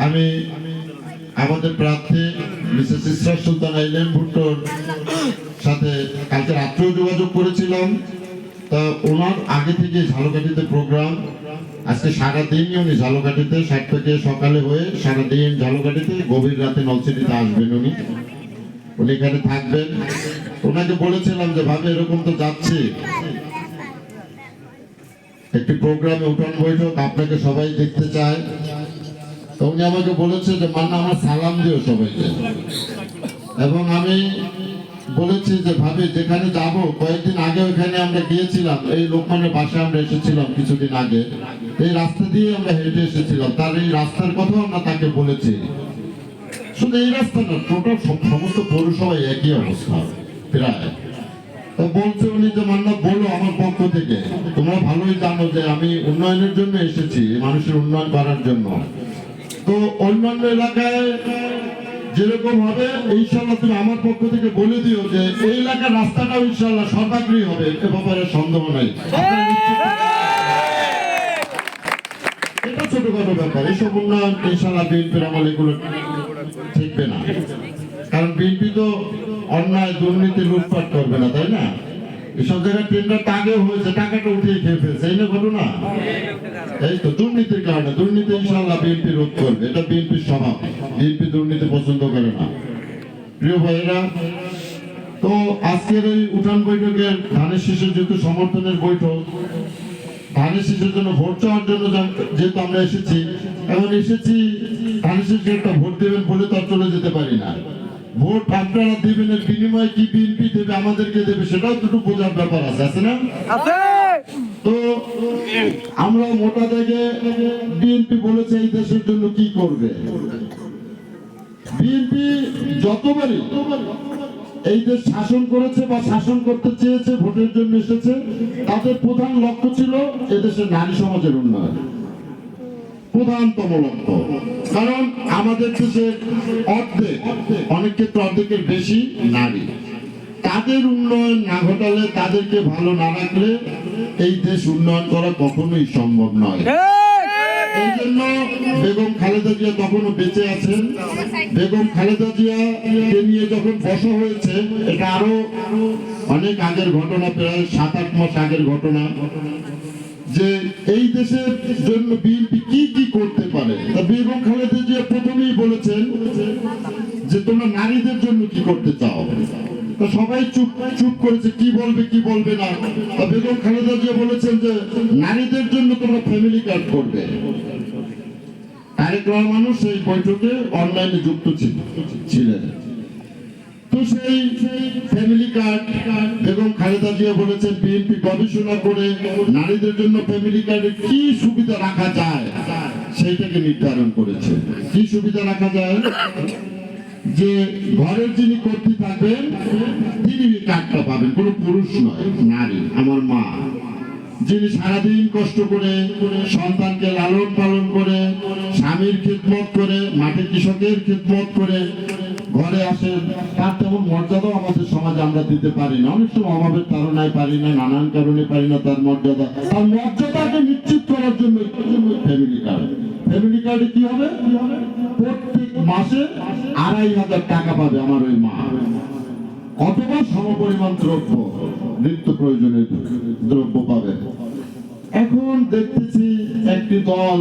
আমি আমাদের প্রার্থী মিসেস ইসরাত সুলতান আইলেন ভুট্টোর সাথে কালকে রাত্রেও যোগাযোগ করেছিলাম। তা ওনার আগে থেকে ঝালকাঠিতে প্রোগ্রাম, আজকে সারাদিনই উনি ঝালকাঠিতে 7 থেকে সকালে হয়ে সারাদিন ঝালকাঠিতে, গভীর রাতে নলছিটিতে আসবেন উনি এখানে থাকবেন। ওনাকে বলেছিলাম যে ভাবে এরকম তো যাচ্ছে, একটি প্রোগ্রামে উঠান বৈঠক, আপনাকে সবাই দেখতে চায়। তো উনি আমাকে বলেছে যে মান্না আমার সালাম দিও সবাইকে, এবং আমি বলেছি যে ভাবে যেখানে যাব, কয়েকদিন আগে ওখানে আমরা গিয়েছিলাম, এই লোকমানের বাসায় আমরা এসেছিলাম কিছুদিন আগে, এই রাস্তা দিয়ে আমরা হেঁটে এসেছিলাম, তার এই রাস্তার কথাও আমরা তাকে বলেছি। শুধু এই রাস্তা না, টোটাল সমস্ত পৌরসভায় একই অবস্থা প্রায়। তো বলছে উনি যে মান্না বলো আমার পক্ষ থেকে, তোমরা ভালোই জানো যে আমি উন্নয়নের জন্য এসেছি, মানুষের উন্নয়ন করার জন্য। তো অন্যান্য এলাকায় যেরকম হবে ইনশাআল্লাহ তুমি আমার পক্ষ থেকে বলে দিও যে এই এলাকার রাস্তাটাও ইনশাআল্লাহ সর্বাগ্রী হবে, এ ব্যাপারে সন্দেহ নাই। এটা ছোটখাটো ব্যাপার, এইসব উন্নয়ন ইনশাআল্লাহ বিএনপির আমলে এগুলো ঠিকবে না, কারণ বিএনপি তো অন্যায় দুর্নীতি লুটপাট করবে না, তাই না? এসব জায়গায় টেন্ডারটা আগেও হয়েছে, টাকাটা উঠিয়ে খেয়ে ফেলছে, এই না ঘটনা? এই তো দুর্নীতির কারণে, দুর্নীতি ইনশাআল্লাহ বিএনপি রোধ করবে, এটা বিএনপির স্বভাব, বিএনপি দুর্নীতি পছন্দ করে না। প্রিয় ভাইয়েরা, তো আজকের এই উঠান বৈঠকের ধানের শীষের যেহেতু সমর্থনের বৈঠক, ধানের শীষের জন্য ভোট চাওয়ার জন্য যেহেতু আমরা এসেছি, এখন এসেছি ধানের শীষকে একটা ভোট দেবেন বলে তো আর চলে যেতে পারি না। ভোট আপনারা দিবেন, এর বিনিময়ে কি বিএনপি দেবে, আমাদেরকে দেবে, সেটাও দুটো বোঝার ব্যাপার আছে না? তো আমরা মোটা দাগে বিএনপি বলেছে এই দেশের জন্য কি করবে। বিএনপি যতবারই এই দেশ শাসন করেছে বা শাসন করতে চেয়েছে, ভোটের জন্য এসেছে, তাদের প্রধান লক্ষ্য ছিল এদেশের নারী সমাজের উন্নয়ন, প্রধানতম লক্ষ্য। কারণ আমাদের দেশের অর্ধেক, অনেক ক্ষেত্রে অর্ধেকের বেশি নারী, তাদের উন্নয়ন না ঘটালে, তাদেরকে ভালো না রাখলে এই দেশ উন্নয়ন করা কখনোই সম্ভব নয়। এই জন্য বেগম খালেদা জিয়া তখনও বেঁচে আছেন। বেগম খালেদা জিয়াকে নিয়ে যখন বসা হয়েছে, এটা আরো অনেক আগের ঘটনা, প্রায় 7-8 মাস আগের ঘটনা, যে এই দেশের জন্য বিএনপি কি কি করতে পারে। তা বেগম খালেদা জিয়া প্রথমেই বলেছেন যে তোমরা নারীদের জন্য কি করতে চাও। তো সবাই চুপ করেছে, কি বলবে কি বলবে না। তা বেগম খালেদা জিয়া বলেছেন যে নারীদের জন্য তোমরা ফ্যামিলি কার্ড করবে। তারেক রহমানও সেই বৈঠকে অনলাইনে যুক্ত ছিলেন। তো সেই ফ্যামিলি কার্ড বেগম খালেদা জিয়া বলেছেন বিএনপি গবেষণা করে নারীদের জন্য ফ্যামিলি কার্ডে কি সুবিধা রাখা যায় সেইটাকে নির্ধারণ করেছে। কি সুবিধা রাখা যায়? যে ঘরের যিনি কর্ত্রী থাকবেন তিনি কার্ডটা পাবেন, কোনো পুরুষ নয়, নারী, আমার মা, যিনি সারাদিন কষ্ট করে সন্তানকে লালন পালন করে, স্বামীর খেদমত করে, মাঠে কৃষকের খেদমত করে ঘরে আসেন, তার তেমন মর্যাদাও আমাদের সমাজে আমরা দিতে পারি না। অনেক সময় অভাবের তাড়নায় পারি না, নানান কারণে পারি না তার মর্যাদা। তার মর্যাদাকে নিশ্চিত করার জন্য ফ্যামিলি কার্ড। ফ্যামিলি কার্ডে কি হবে? প্রত্যেক মাসে 2500 টাকা পাবে আমার ওই মা, অথবা সমপরিমাণ দ্রব্য, নিত্য প্রয়োজনীয় দ্রব্য পাবে। এখন দেখতেছি একটি দল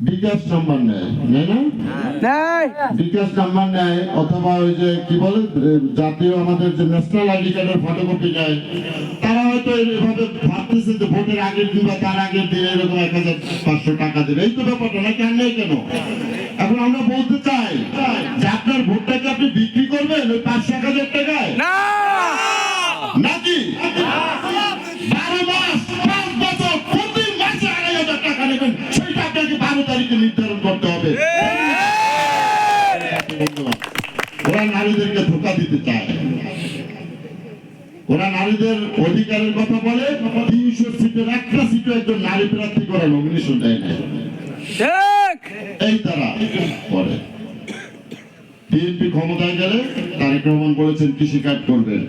বিকাশ নাম্বার নেয়, না বিকাশ নাম্বার নেয়, অথবা ওই যে কি বলে জাতীয় আমাদের যে ন্যাশনাল আইডি কার্ডের ফটোকপি নেয়। তারা হয়তো এভাবে ভাবতেছে যে ভোটের আগের দিন বা তার আগের দিন এরকম 1500 টাকা দেবে, এই তো ব্যাপারটা না, কেন নেই কেন? এখন আমরা বলতে চাই যে আপনার ভোটটাকে আপনি বিক্রি করবেন ওই 500-1000 টাকায় নাকি 12 মাস 5 বছর প্রতি মাসে 2500 টাকা নেবেন, সেটা আপনাকে 12 তারিখে নির্ধারণ করতে হবে। ওরা নারীদেরকে ধোঁকা দিতে চায়, ওরা নারীদের অধিকারের কথা বলে। 300 সিটের একটা সিটে একজন নারী প্রার্থী করা নমিনেশন দেয় না, এই তারা করে। বিএনপি ক্ষমতায় গেলে তারেক রহমান বলেছেন কৃষি কার্ড করবেন,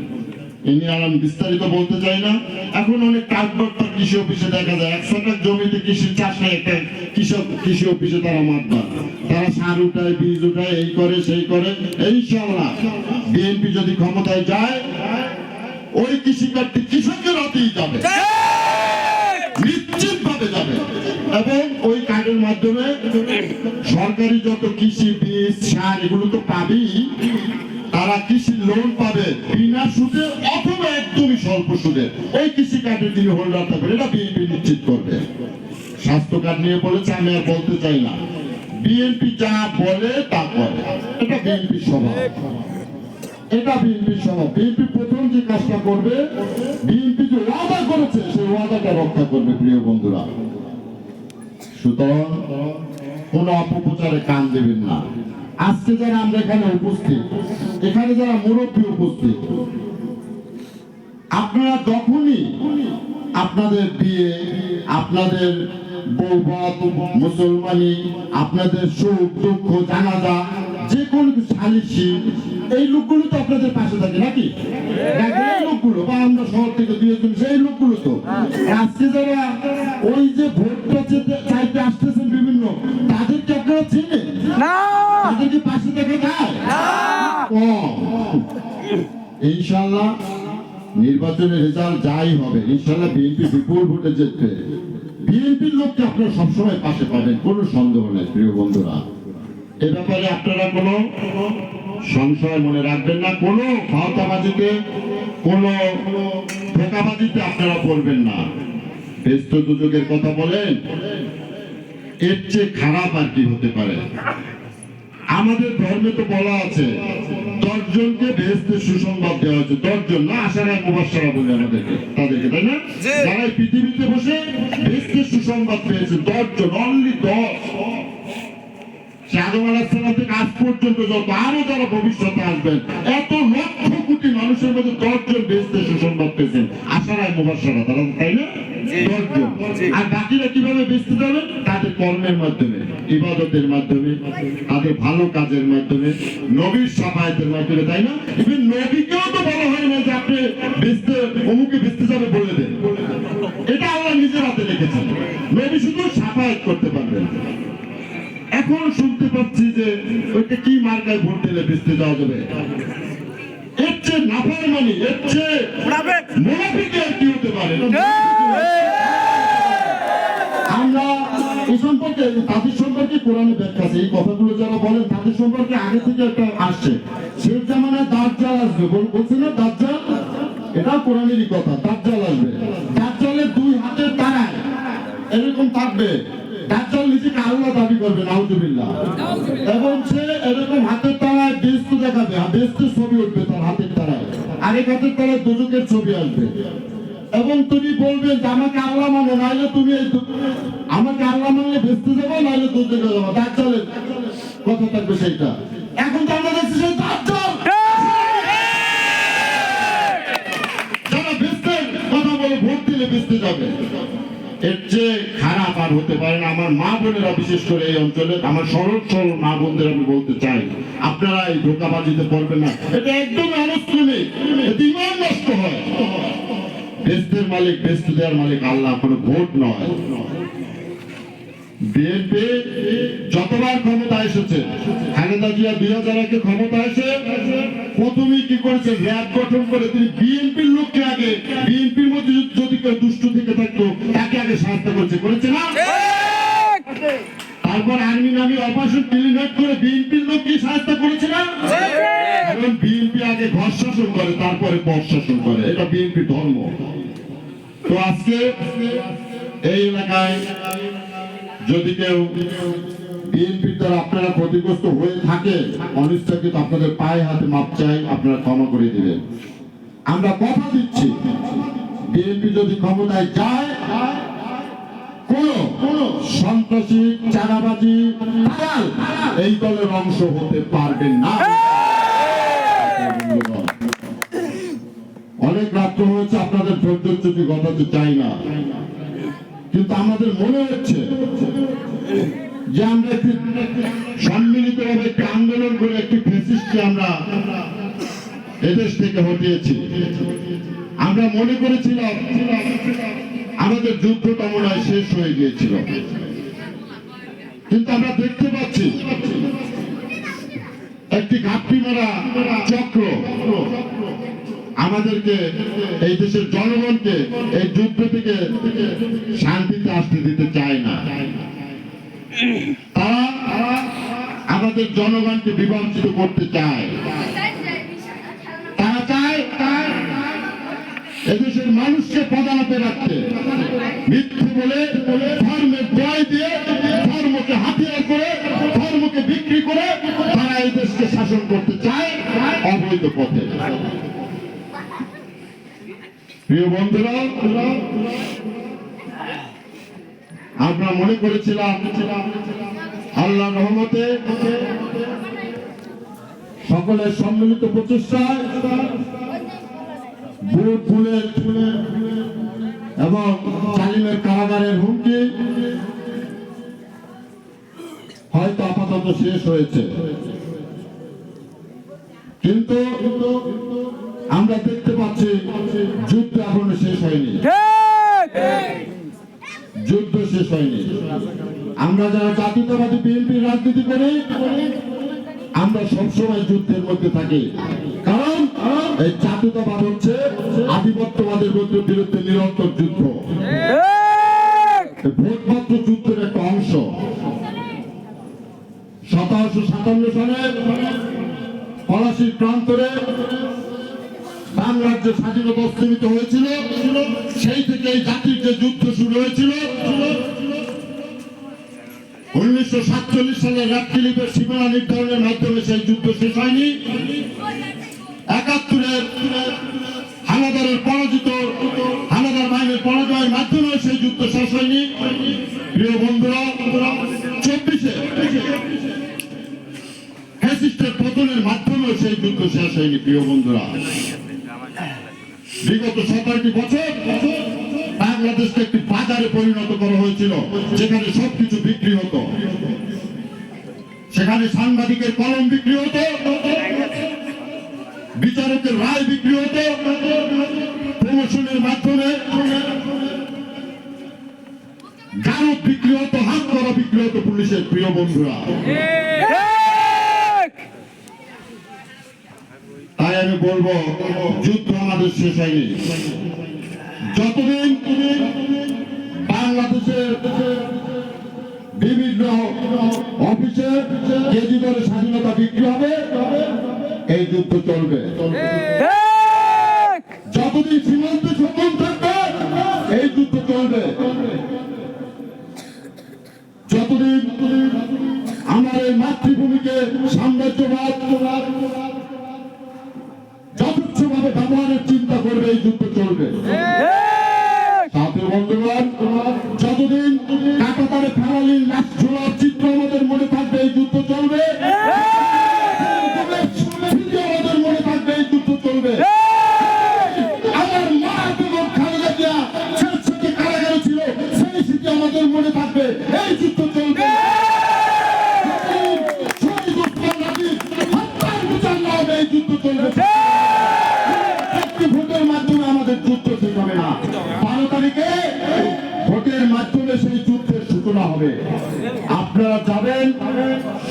এই নিয়ে আমি বিস্তারিত বলতে চাই না। এখন অনেক কার্ড কৃষি অফিসে দেখা যায় 100 জমিতে কৃষির চাষ নেই, একটা কৃষি কৃষি অফিসে তারা মাতবার, তারা সার উঠায়, বীজ উঠায়, এই করে সেই করে। ইনশাআল্লাহ বিএনপি যদি ক্ষমতায় যায় ওই কৃষিকার্ডটি কৃষকের হাতেই যাবে, নিশ্চিত ভাবে যাবে। এবং ওই কার্ডের মাধ্যমে সরকারি যত কৃষি বীজ সার এগুলো তো পাবেই, তারা কৃষি লোন পাবে বিনা সুদে অথবা একদমই স্বল্প সুদে। ওই কৃষি কার্ডের যিনি হোল্ডার থাকবে এটা বিএনপি নিশ্চিত করবে। স্বাস্থ্য কার্ড নিয়ে বলেছে, আমি আর বলতে চাই না, বিএনপি যা বলে তা করে, এটা বিএনপি স্বভাব, এটা বিএনপির স্বভাব। বিএনপি প্রথম যে কাজটা করবে, বিএনপি যে ওয়াদা করেছে সেই ওয়াদাটা রক্ষা করবে প্রিয় বন্ধুরা। সুতরাং কোন অপপ্রচারে কান দেবেন না। আজকে যারা আমরা এখানে উপস্থিত, এখানে যারা মুরব্বী উপস্থিত, আপনারা যখনই আপনাদের বিয়ে, আপনাদের বৌভাত, মুসলমানি, আপনাদের সুখ দুঃখ, জানাজা, যে কোনো সালিশি, এই লোকগুলো তো আপনাদের পাশে থাকে নাকি? এই লোকগুলো বা আমরা শহর থেকে দিয়ে সেই লোকগুলো তো আজকে যারা ওই যে ভোটটা চাইতে আসতেছেন বিভিন্ন, তাদেরকে আপনারা চেনেন না? তাদেরকে পাশে দেখা যায়? ইনশাআল্লাহ নির্বাচনের রেজাল্ট যাই হবে, ইনশাআল্লাহ বিএনপি বিপুল ভোটে জিতবে। বিএনপির লোককে আপনারা সবসময় পাশে পাবেন, কোনো সন্দেহ নেই প্রিয় বন্ধুরা। এ ব্যাপারে আপনারা কোনো সংশয় মনে রাখবেন না, কোনো ভাওতাবাজিতে, কোনো ধোঁকাবাজিতে আপনারা পড়বেন না। ব্যস্ত দুযোগের কথা বলেন, এর চেয়ে খারাপ আর কি হতে পারে? আমাদের ধর্মে তো বলা আছে 10 জনকে বেহেশতের সুসংবাদ দেওয়া হয়েছে, 10 জন না, আশারা মুবাশশারা বলে আমাদেরকে, তাদেরকে, তাই না? যারা পৃথিবীতে বসে বেহেশতের সুসংবাদ পেয়েছে 10 জন, অনলি 10। আদম আলাইহিস সালাম থেকে আজ পর্যন্ত যত আরো যারা ভবিষ্যতে আসবেন, এত লক্ষ কোটি মানুষের মধ্যে 10 জন বেহেশতের সুসংবাদ পেয়েছেন, আশারা মুবাশশারা, তারা, তাই না? 10 জন। আর বাকিরা কিভাবে বেহেশতে যাবেন? তাদের কর্মের মাধ্যমে, ইবাদতের মাধ্যমে, তাদের ভালো কাজের মাধ্যমে, নবীর শাফায়াতের মাধ্যমে, তাই না? ইভেন নবীকেও তো বলা হয় না যে আপনি বেহেশতে অমুকে বেহেশতে যাবে বলে দেন, এটা আল্লাহ নিজের হাতে রেখেছেন। নবী শুধু শাফায়াত করতে পারবেন। এখন শুনতে পাচ্ছি যে ওইটা কি মার্কায় ভোট দিলে বেহেশতে যাওয়া যাবে। এর চেয়ে নাফরমানি, এর চেয়ে মুনাফিক আর কি হতে পারে? আমরা এই সম্পর্কে, তাদের সম্পর্কে কোরআনে ব্যাখ্যা আছে, এই কথাগুলো যারা বলেন তাদের সম্পর্কে আগে থেকে একটা আসছে। শেষ জামানায় দাজ্জাল আসবে, বলছে না দাজ্জাল? এটা কোরআনেরই কথা, দাজ্জাল আসবে। দাজ্জালের 2 হাতের তারায় এরকম থাকবে, দাজ্জাল নিজেকে আল্লাহ দাবি করবে, নাউজুবিল্লাহ। এবং সে এরকম হাতের তারায় বেহেশত দেখাবে, বেহেশতের ছবি উঠবে তার হাতের তারায়, আরেক হাতের তারায় দোজখের ছবি আসবে। এবং তুমি বলবেন যে আমাকে আল্লাহ মানে, নাইলে তুমি আমাকে আল্লাহ মানলে বেহেশতে যাবো, নাইলে দোজখে যাবো। দাজ্জালের কথা থাকবে সেইটা। এখন তো আমরা দেখছি সেই দাজ্জাল যারা বেহেশতের কথা বলে ভোট দিলে বেহেশতে যাবে। এর চেয়ে খারাপ আর হতে পারে না। আমার মা বোনেরা, বিশেষ করে এই অঞ্চলে আমার সরল সরল মা বোনদের আমি বলতে চাই, আপনারা এই ধোঁকাবাজিতে পড়বেন না। এটা একদম আনুষ্ঠানিক, এতে ঈমান নষ্ট হয়। বেহেশতের মালিক, বেহেশত দেওয়ার মালিক আল্লাহ, কোনো ভোট নয়। বিএনপি যতবার ক্ষমতা এসেছে, খালেদা জিয়া 2001-এ ক্ষমতা এসে প্রথমেই কি করেছে, র্যাব গঠন করে তিনি বিএনপির লোককে আগে, বিএনপির মধ্যে যদি কেউ দুষ্ট থেকে থাকতো তাকে আগে সাহায্য করেছে না? তারপর আর্মি নামে অপারেশন ক্লিন করে বিএনপির লোককে সাহায্য করেছে না? কারণ বিএনপি আগে ঘর শাসন করে, তারপরে পর শাসন করে, এটা বিএনপির ধর্ম। তো আজকে এই এলাকায় যদি কেউ বিএনপির দ্বারা আপনারা ক্ষতিগ্রস্ত হয়ে থাকে, অনিচ্ছাকৃত, আপনাদের পায়ে হাতে মাপ চাই, আপনারা ক্ষমা করে দিবেন। আমরা কথা দিচ্ছি, বিএনপি যদি ক্ষমতায় যায়, কোন সন্ত্রাসী, চাঁদাবাজি, দালাল এই দলের অংশ হতে পারবেন না। অনেক রাত্র হয়েছে, আপনাদের ধৈর্যচ্যুতি ঘটাতে চাই না, কিন্তু আমাদের মনে হচ্ছে যে আমরা একটি সম্মিলিতভাবে একটি আন্দোলন করে একটি ফ্যাসিস্টকে আমরা এদেশ থেকে হটিয়েছি। আমরা মনে করেছিলাম আমাদের যুদ্ধ কামনায় শেষ হয়ে গিয়েছিল, কিন্তু আমরা দেখতে পাচ্ছি একটি ঘাপটি মারা চক্র আমাদেরকে, এই দেশের জনগণকে এই যুদ্ধ থেকে শান্তিতে আসতে দিতে চায় না। তারা আমাদের জনগণকে বিভাজিত করতে চায়। তারা চায় এদেশের মানুষকে প্রধানতে রাখতে, মিথ্যে বলে ধর্মের জয় দিয়ে, ধর্মকে হাতিয়ার করে, ধর্মকে বিক্রি করে তারা এই দেশকে শাসন করতে চায় অবৈধ পথে। প্রিয় বন্ধুরা, আমরা মনে করেছিলাম আল্লাহর রহমতে সকলের সম্মিলিত প্রচেষ্টায় বুলেট এবং জালিমের কারাগারের হুমকি হয়তো আপাতত শেষ হয়েছে, কিন্তু আমরা দেখতে পাচ্ছি যুদ্ধ এখনো শেষ হয়নি। যুদ্ধ শেষ হয়নি। আমরা যারা জাতীয়তাবাদী বিএনপির রাজনীতি করি, আমরা সবসময় যুদ্ধের মধ্যে থাকি, কারণ এই জাতীয়তাবাদ হচ্ছে আধিপত্যবাদের বিরুদ্ধে নিরন্তর যুদ্ধ। ভোটপত্র যুদ্ধের একটা অংশ। 1757 সালে পলাশীর প্রান্তরে বাংলার যে স্বাধীনতা অস্তিমিত হয়েছিল, সেই থেকে এই জাতির যে যুদ্ধ শুরু হয়েছিল। 1947 সালে র্যাব-টিলিপের সীমানা নির্ধারণের মাধ্যমে সেই যুদ্ধ শেষ হয়নি। 71-এর হানাদারের বাহিনীর পরাজয়ের মাধ্যমে সেই যুদ্ধ শেষ হয়নি। প্রিয় বন্ধুরা, 24-এ ফ্যাসিস্টের পতনের মাধ্যমে সেই যুদ্ধ শেষ হয়নি। প্রিয় বন্ধুরা, বিগত 17টি বছর বাংলাদেশকে একটি বাজারে পরিণত করা হয়েছিল, যেখানে সবকিছু বিক্রি হতো। সেখানে সাংবাদিকের কলম বিক্রি হতো, বিচারকের রায় বিক্রি হতো, প্রমোশনের মাধ্যমে গারদ বিক্রি হতো, হাত করা বিক্রি হতো পুলিশের। প্রিয় বন্ধুরা, তাই আমি বলবো যুদ্ধ আমাদের শেষ হয়নি। যতদিন বাংলাদেশের বিভিন্ন অফিসে কেজি দরে স্বাধীনতা বিক্রি হবে, এই যুদ্ধ চলবে। যতদিন সীমান্তে শোষণ থাকবে, এই যুদ্ধ চলবে। যতদিন আমার এই মাতৃভূমিকে সাম্রাজ্যবাদ যথেচ্ছভাবে ব্যবহারের চিন্তা করবে, এই যুদ্ধ চলবে। সাথে বন্ধুগণ, যতদিন কাঁটাতারে ফেরালিন লাশ ঝোলার চিত্র আমাদের মনে থাকবে, এই যুদ্ধ চলবে। আমাদের মনে থাকবে, এই যুদ্ধ চলবে। আমার মা এবং খালেদা জিয়া শেষ কারাগারে ছিল, সেই স্মৃতি আমাদের মনে থাকবে, এই যুদ্ধ চলবে। এই যুদ্ধ চলবে। ভোটের মাধ্যমে আমাদের যুদ্ধ শেষ হবে না। 12 তারিখে ভোটের মাধ্যমে সেই যুদ্ধের সূচনা হবে। আপনারা যাবেন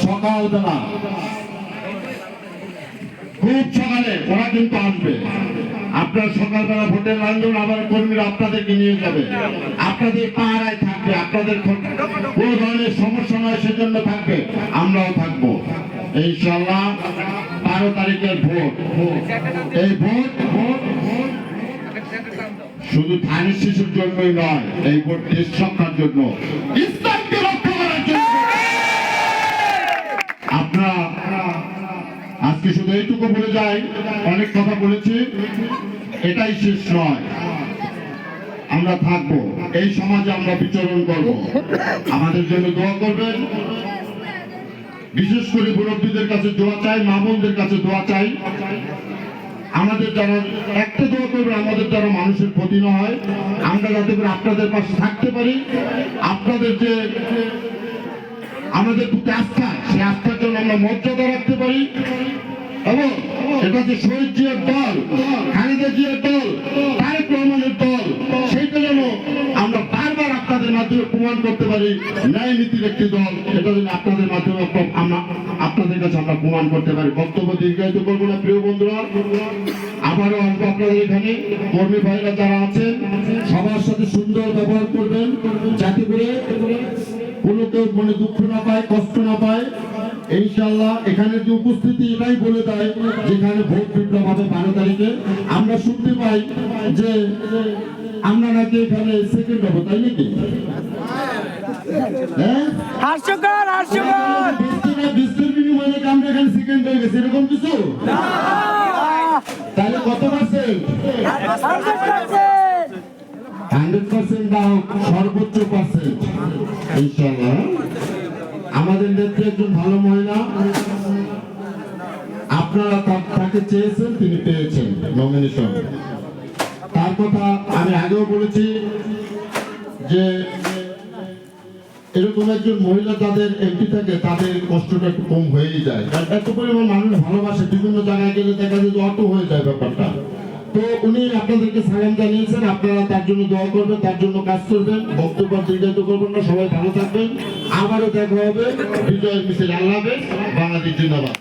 সকালবেলা, খুব সকালে, ওরা কিন্তু আসবে। আপনার সকালবেলা ভোটের আন্দোলন আবার কর্মীরা আপনাদেরকে নিয়ে যাবে, আপনাদের পাহারায় থাকবে, আপনাদের কোনো ধরনের সমস্যা নয় সেজন্য থাকবে, আমরাও থাকবো ইনশাআল্লাহ। 12 তারিখের ভোট, এই ভোট শুধু ধানের শিশুর জন্যই নয়, এই ভোট দেশ রক্ষার জন্য, ইসলামকে রক্ষা করার জন্য। আপনারা আজকে শুধু এইটুকু বলে যাই, অনেক কথা বলেছি, এটাই শেষ নয়। আমরা থাকবো, এই সমাজে আমরা বিচরণ করব। আমাদের জন্য দোয়া করবেন। বিশেষ করে মুরব্বীদের কাছে দোয়া চাই, মা বোনদের কাছে দোয়া চাই। আমাদের যারা একটা দোয়া করবে, আমাদের যারা মানুষের ক্ষতি না হয়, আমরা যাতে করে আপনাদের পাশে থাকতে পারি। আপনাদের যে আমাদের প্রতি আস্থা, সেই আস্থার জন্য আমরা মর্যাদা রাখতে পারি, এবং এটা যে শহীদ জিয়ার দল, খালেদা জিয়ার দল, তারেক রহমানের দল, সেইটা যেন আমরা বারবার আপনাদের মাধ্যমে প্রমাণ করতে পারি ন্যায় নীতির একটি দল, এটা যদি আপনাদের মাধ্যমে আপনাদের কাছে আমরা প্রমাণ করতে পারি। বক্তব্য দীর্ঘায়িত করবো না প্রিয় বন্ধুরা, আবারও আসবো আপনাদের এখানে। কর্মী ভাইরা যারা আছেন সবার সাথে সুন্দর ব্যবহার করবেন, যাতে করে কোনো কেউ মনে দুঃখ না পায়, কষ্ট না পায়। ইনশাআল্লাহ এখানে যে উপস্থিতি এটাই বলে দেয় যেখানে ভোট বিপ্লব হবে 12 তারিখে। আমরা শুনতে পাই যে আমরা নাকি এখানে সেকেন্ড হবো, তাই নাকি? হ্যাঁ, হাস্যকর হাস্যকর। বৃষ্টির বিনিময়ে নাকি আমরা এখানে সেকেন্ড হয়ে গেছি, এরকম কিছু? তাহলে কত পার্সেন্ট? 100% দাও, সর্বোচ্চ পার্সেন্ট ইনশাআল্লাহ। আমাদের নেত্রী একজন ভালো মহিলা, আপনারা তাকে চেয়েছেন, তিনি পেয়েছেন নমিনেশন। তার কথা আমি আগেও বলেছি যে এরকম একজন মহিলা যাদের এমপি থাকে তাদের কষ্টটা একটু কম হয়েই যায়, কারণ এত পরিমাণ মানুষ ভালোবাসে, বিভিন্ন জায়গায় গেলে দেখা যায় যে অত হয়ে যায় ব্যাপারটা। তো উনি আপনাদেরকে সালাম জানিয়েছেন, আপনারা তার জন্য দোয়া করবেন, তার জন্য কাজ করবেন। বক্তব্য দীর্ঘায়িত করবেন না, সবাই ভালো থাকবেন। আবারও দেখা হবে বিজয় মিছিল। আল্লাহ হাফেজ। বাংলাদেশ জিন্দাবাদ।